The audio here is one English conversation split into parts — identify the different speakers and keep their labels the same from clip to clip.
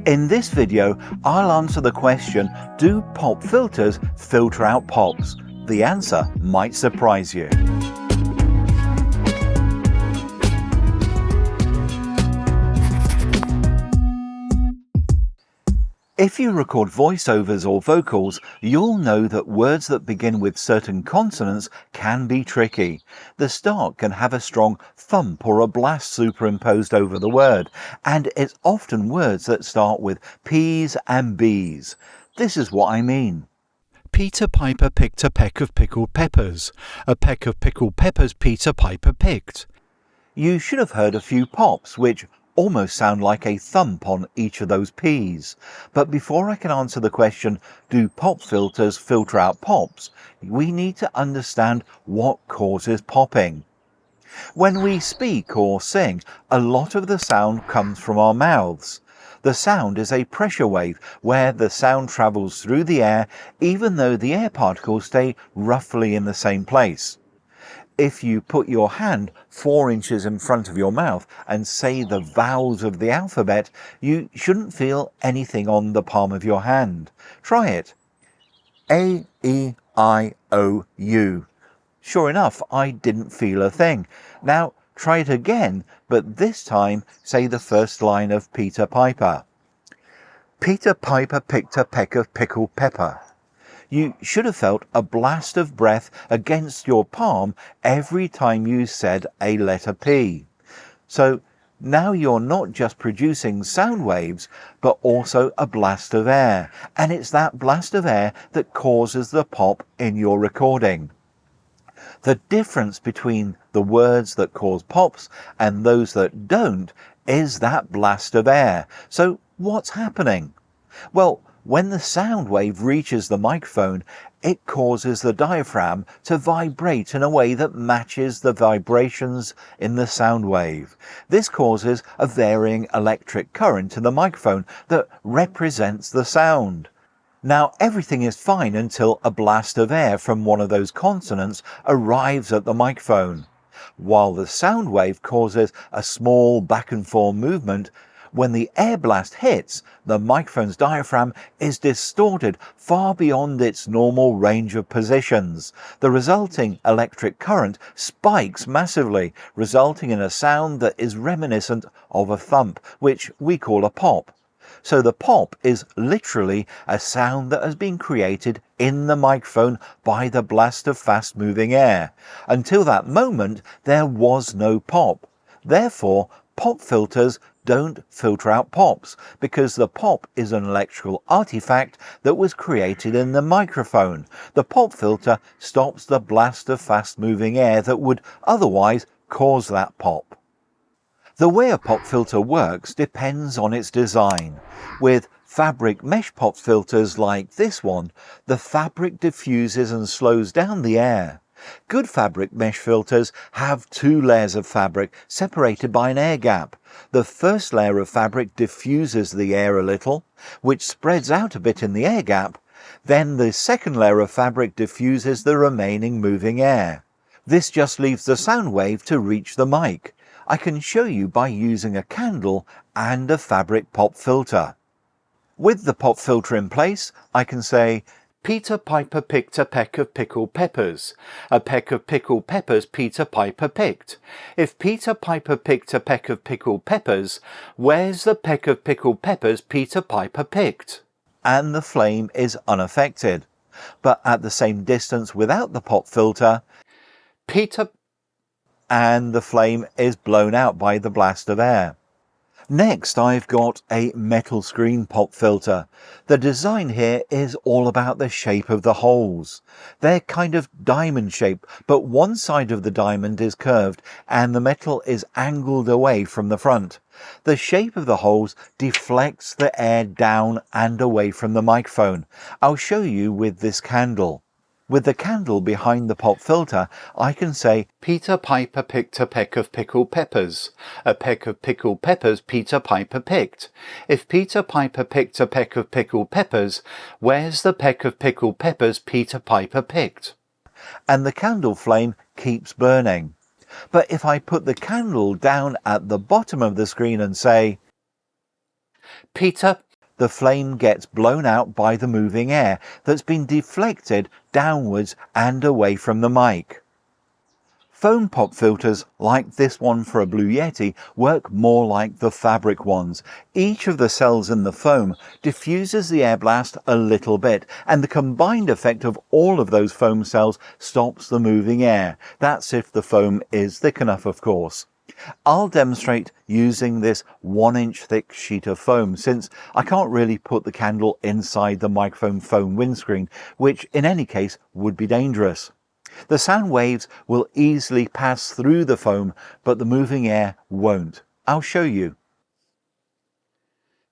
Speaker 1: In this video, I'll answer the question, do pop filters filter out pops? The answer might surprise you. If you record voiceovers or vocals, you'll know that words that begin with certain consonants can be tricky. The start can have a strong thump or a blast superimposed over the word, and it's often words that start with P's and B's. This is what I mean.
Speaker 2: Peter Piper picked a peck of pickled peppers. A peck of pickled peppers Peter Piper picked.
Speaker 1: You should have heard a few pops, which almost sound like a thump on each of those P's. But before I can answer the question, do pop filters filter out pops, we need to understand what causes popping. When we speak or sing, a lot of the sound comes from our mouths. The sound is a pressure wave where the sound travels through the air even though the air particles stay roughly in the same place. If you put your hand 4 inches in front of your mouth and say the vowels of the alphabet, you shouldn't feel anything on the palm of your hand. Try it. A, E, I, O, U. Sure enough, I didn't feel a thing. Now try it again, but this time say the first line of Peter Piper. Peter Piper picked a peck of pickled pepper. You should have felt a blast of breath against your palm every time you said a letter P. So now you're not just producing sound waves, but also a blast of air. And it's that blast of air that causes the pop in your recording. The difference between the words that cause pops and those that don't is that blast of air. So what's happening? Well, when the sound wave reaches the microphone, it causes the diaphragm to vibrate in a way that matches the vibrations in the sound wave. This causes a varying electric current in the microphone that represents the sound. Now, everything is fine until a blast of air from one of those consonants arrives at the microphone. While the sound wave causes a small back and forth movement, when the air blast hits, the microphone's diaphragm is distorted far beyond its normal range of positions. The resulting electric current spikes massively, resulting in a sound that is reminiscent of a thump, which we call a pop. So the pop is literally a sound that has been created in the microphone by the blast of fast-moving air. Until that moment, there was no pop. Therefore, pop filters don't filter out pops, because the pop is an electrical artifact that was created in the microphone. The pop filter stops the blast of fast-moving air that would otherwise cause that pop. The way a pop filter works depends on its design. With fabric mesh pop filters like this one, the fabric diffuses and slows down the air. Good fabric mesh filters have 2 layers of fabric separated by an air gap. The first layer of fabric diffuses the air a little, which spreads out a bit in the air gap. Then the second layer of fabric diffuses the remaining moving air. This just leaves the sound wave to reach the mic. I can show you by using a candle and a fabric pop filter. With the pop filter in place, I can say, Peter Piper picked a peck of pickled peppers. A peck of pickled peppers Peter Piper picked. If Peter Piper picked a peck of pickled peppers, where's the peck of pickled peppers Peter Piper picked? And the flame is unaffected. But at the same distance without the pop filter, and the flame is blown out by the blast of air. Next, I've got a metal screen pop filter. The design here is all about the shape of the holes. They're kind of diamond shape, but one side of the diamond is curved and the metal is angled away from the front. The shape of the holes deflects the air down and away from the microphone. I'll show you with this candle. With the candle behind the pop filter, I can say, Peter Piper picked a peck of pickled peppers. A peck of pickled peppers Peter Piper picked. If Peter Piper picked a peck of pickled peppers, where's the peck of pickled peppers Peter Piper picked? And the candle flame keeps burning. But if I put the candle down at the bottom of the screen and say, Peter the flame gets blown out by the moving air that's been deflected downwards and away from the mic. Foam pop filters like this one for a Blue Yeti work more like the fabric ones. Each of the cells in the foam diffuses the air blast a little bit, and the combined effect of all of those foam cells stops the moving air. That's if the foam is thick enough, of course. I'll demonstrate using this 1-inch thick sheet of foam, since I can't really put the candle inside the microphone foam windscreen, which in any case would be dangerous. The sound waves will easily pass through the foam, but the moving air won't. I'll show you.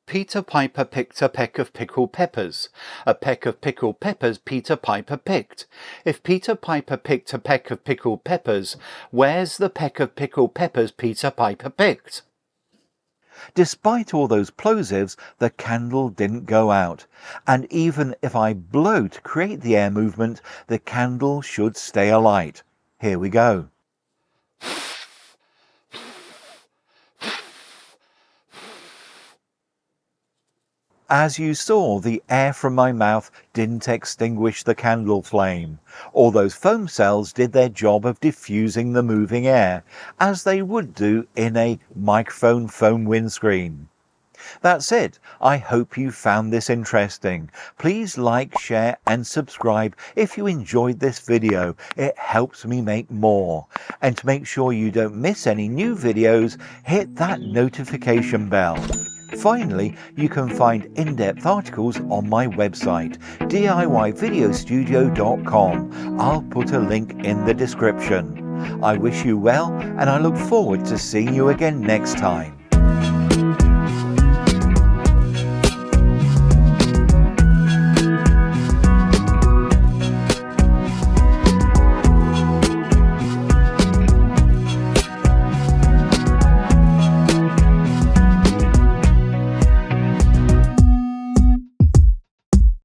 Speaker 1: Peter Piper picked a peck of pickled peppers. A peck of pickled peppers Peter Piper picked. If Peter Piper picked a peck of pickled peppers, where's the peck of pickled peppers Peter Piper picked? Despite all those plosives, the candle didn't go out. And even if I blow to create the air movement, the candle should stay alight. Here we go. As you saw, the air from my mouth didn't extinguish the candle flame. All those foam cells did their job of diffusing the moving air, as they would do in a microphone foam windscreen. That's it. I hope you found this interesting. Please like, share and subscribe if you enjoyed this video. It helps me make more. And to make sure you don't miss any new videos, hit that notification bell. Finally, you can find in-depth articles on my website, DIYvideostudio.com. I'll put a link in the description. I wish you well, and I look forward to seeing you again next time.